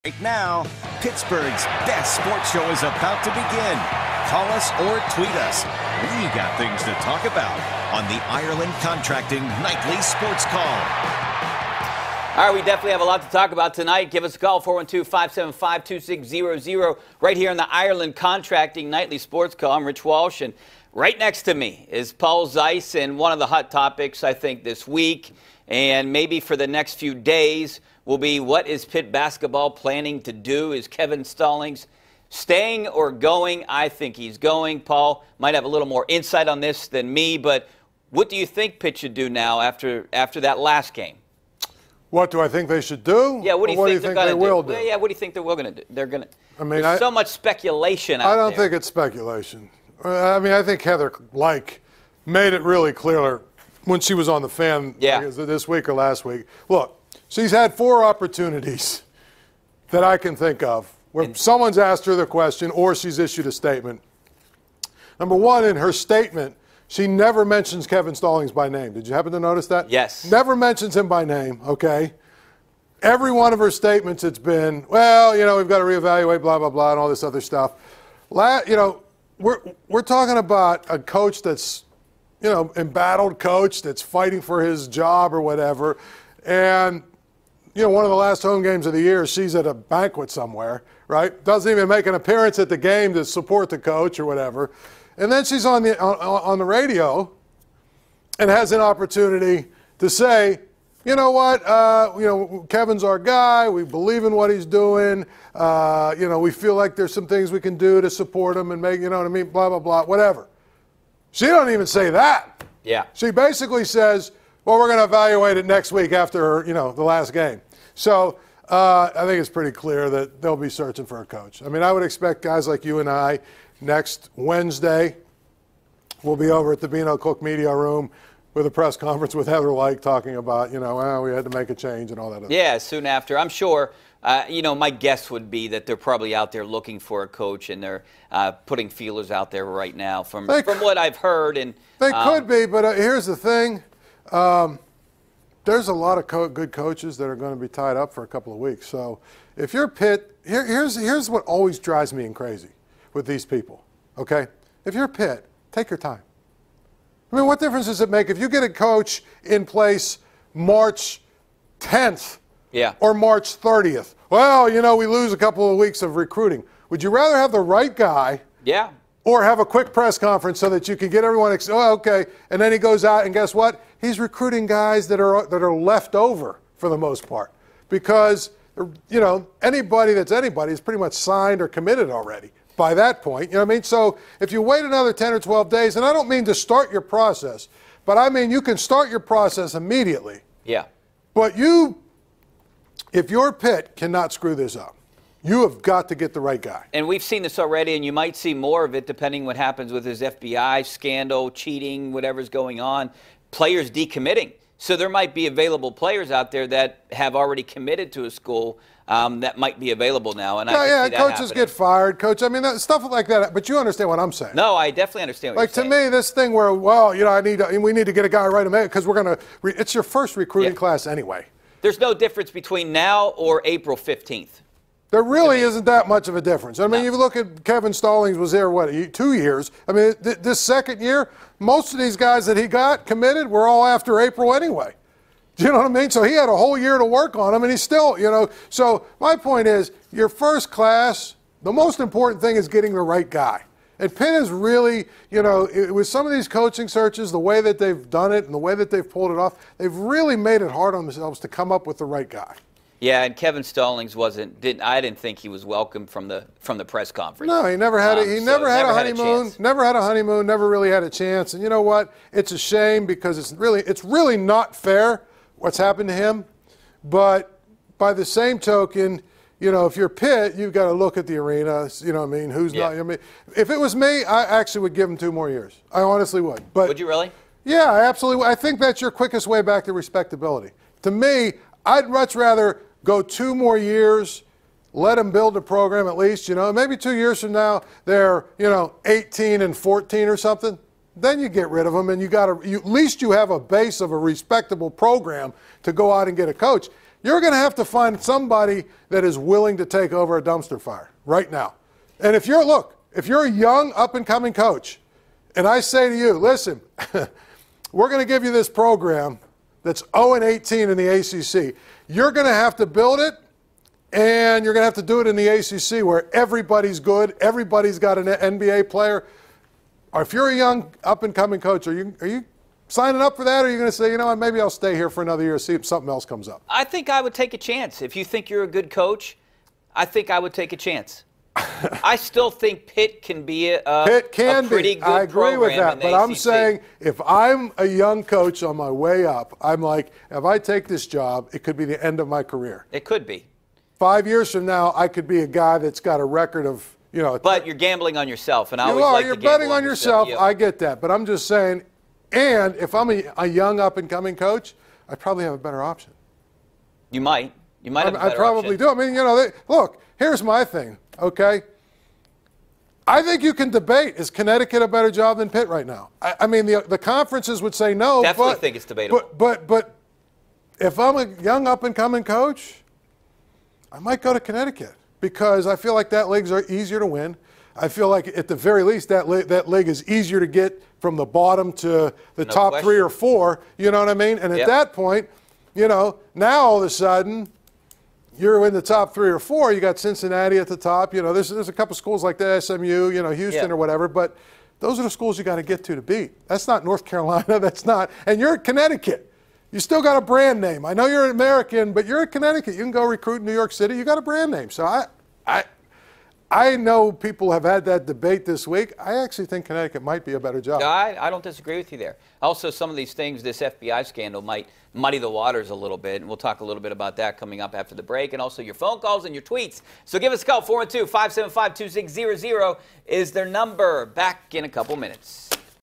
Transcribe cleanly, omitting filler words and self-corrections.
Right now, Pittsburgh's best sports show is about to begin. Call us or tweet us. We got things to talk about on the Ireland Contracting Nightly Sports Call. All right, we definitely have a lot to talk about tonight. Give us a call, 412-575-2600, right here on the Ireland Contracting Nightly Sports Call. I'm Rich Walsh, and right next to me is Paul Zeise, and one of the hot topics, I think, this week, and maybe for the next few days, will be what is Pitt basketball planning to do? Is Kevin Stallings staying or going? I think he's going. Paul might have a little more insight on this than me, but what do you think Pitt should do now after that last game? What do I think they should do? Yeah, what do you think they're going to do? Will do? Yeah, what do you think they're going to do? They're going to. I mean, there's so much speculation out there. I don't think it's speculation. I mean, I think Heather made it really clear when she was on the Fan this week or last week. Look, she's had 4 opportunities that I can think of where someone's asked her the question or she's issued a statement. Number one, in her statement, she never mentions Kevin Stallings by name. Did you happen to notice that? Yes. Never mentions him by name, okay? Every one of her statements, it's been, well, we've got to reevaluate, blah, blah, blah, and all this other stuff. We're talking about a coach that's, embattled coach that's fighting for his job or whatever. And, one of the last home games of the year, she's at a banquet somewhere, right? Doesn't even make an appearance at the game to support the coach or whatever. And then she's on the radio and has an opportunity to say, you know what, Kevin's our guy. We believe in what he's doing. We feel like there's some things we can do to support him and make, blah, blah, blah, whatever. She don't even say that. Yeah. She basically says, well, we're going to evaluate it next week after, the last game. So I think it's pretty clear that they'll be searching for a coach. I mean, I would expect guys like you and I next Wednesday, we'll be over at the Beano Cook Media Room with a press conference with Heather talking about, we had to make a change and all that. Yeah, soon after. I'm sure, my guess would be that they're probably out there looking for a coach, and they're putting feelers out there right now from what I've heard. And they could be, but here's the thing. There's a lot of good coaches that are going to be tied up for a couple of weeks. So if you're Pitt, here's what always drives me crazy with these people, okay? If you're Pitt, take your time. I mean, what difference does it make if you get a coach in place March 10th or March 30th? Well, we lose a couple of weeks of recruiting. Would you rather have the right guy or have a quick press conference so that you can get everyone okay, and then he goes out and guess what? He's recruiting guys that are left over for the most part because, anybody that's anybody is pretty much signed or committed already by that point. You know what I mean? So if you wait another 10 or 12 days, and I don't mean to start your process, but I mean you can start your process immediately. Yeah. But if your Pitt cannot screw this up, you have got to get the right guy. And we've seen this already, and you might see more of it depending what happens with his FBI scandal, cheating, whatever's going on, players decommitting. So there might be available players out there that have already committed to a school that might be available now. And coaches get fired. Coach, I mean, stuff like that. But you understand what I'm saying. No, I definitely understand what you're saying. To me, this thing where, we need to get a guy right away because it's your first recruiting class anyway. There's no difference between now or April 15th. There really isn't that much of a difference. I mean, you look at Kevin Stallings was there, 2 years? I mean, this second year, most of these guys that he got committed were all after April anyway. Do you know what I mean? So he had a whole year to work on them, and he's still, So my point is, your first class, the most important thing is getting the right guy. And Pitt is really, with some of these coaching searches, the way that they've done it and the way that they've pulled it off, they've really made it hard on themselves to come up with the right guy. Yeah, and Kevin Stallings I didn't think he was welcome from the press conference. No, he never had never had a honeymoon. Never had a honeymoon, never really had a chance. And you know what? It's a shame because it's really not fair what's happened to him. But by the same token, if you're Pitt, you've got to look at the arena, who's not. I mean, if it was me, I actually would give him 2 more years. I honestly would. But would you really? Yeah, absolutely. I think that's your quickest way back to respectability. To me, I'd much rather go 2 more years, let them build a program at least, maybe 2 years from now they're, 18 and 14 or something. Then you get rid of them and at least you have a base of a respectable program to go out and get a coach. you're going to have to find somebody that is willing to take over a dumpster fire right now. And if you're a young up-and-coming coach, and I say to you, listen, we're going to give you this program that's 0-18 in the ACC. You're going to have to build it, and you're going to have to do it in the ACC where everybody's good, everybody's got an NBA player. Or if you're a young up-and-coming coach, are you signing up for that, or are you going to say, you know what, maybe I'll stay here for another year, see if something else comes up? I think I would take a chance. If you think you're a good coach, I think I would take a chance. I still think Pitt can be a pretty good program. I agree with that, but I'm ACC. saying if I'm a young coach on my way up, I'm like, if I take this job, it could be the end of my career. It could be. 5 years from now, I could be a guy that's got a record of, you know. But you're gambling on yourself, and I always You are. like You're to gamble betting on yourself. Yeah. I get that, but I'm just saying. And if I'm a young up-and-coming coach, I probably have a better option. You might. You might have a better I probably option. do. I mean, you know, look, here's my thing, okay? I think you can debate, is Connecticut a better job than Pitt right now? I mean, the conferences would say no. Definitely think it's debatable. But if I'm a young up-and-coming coach, I might go to Connecticut because I feel like that league's easier to win. I feel like at the very least that league is easier to get from the bottom to the top question. 3 or 4. You know what I mean? And at that point, you know, now all of a sudden you're in the top 3 or 4. You got Cincinnati at the top. You know, there's a couple schools like that, SMU, you know, Houston or whatever. But those are the schools you got to get to beat. That's not North Carolina. That's not. And you're at Connecticut. You still got a brand name. I know you're an American, but you're at Connecticut. You can go recruit in New York City. You got a brand name. So I know people have had that debate this week. I actually think Connecticut might be a better job. I don't disagree with you there. Also, some of these things, this FBI scandal might muddy the waters a little bit, and we'll talk a little bit about that coming up after the break, and also your phone calls and your tweets. So give us a call. 412-575-2600 is their number. Back in a couple minutes.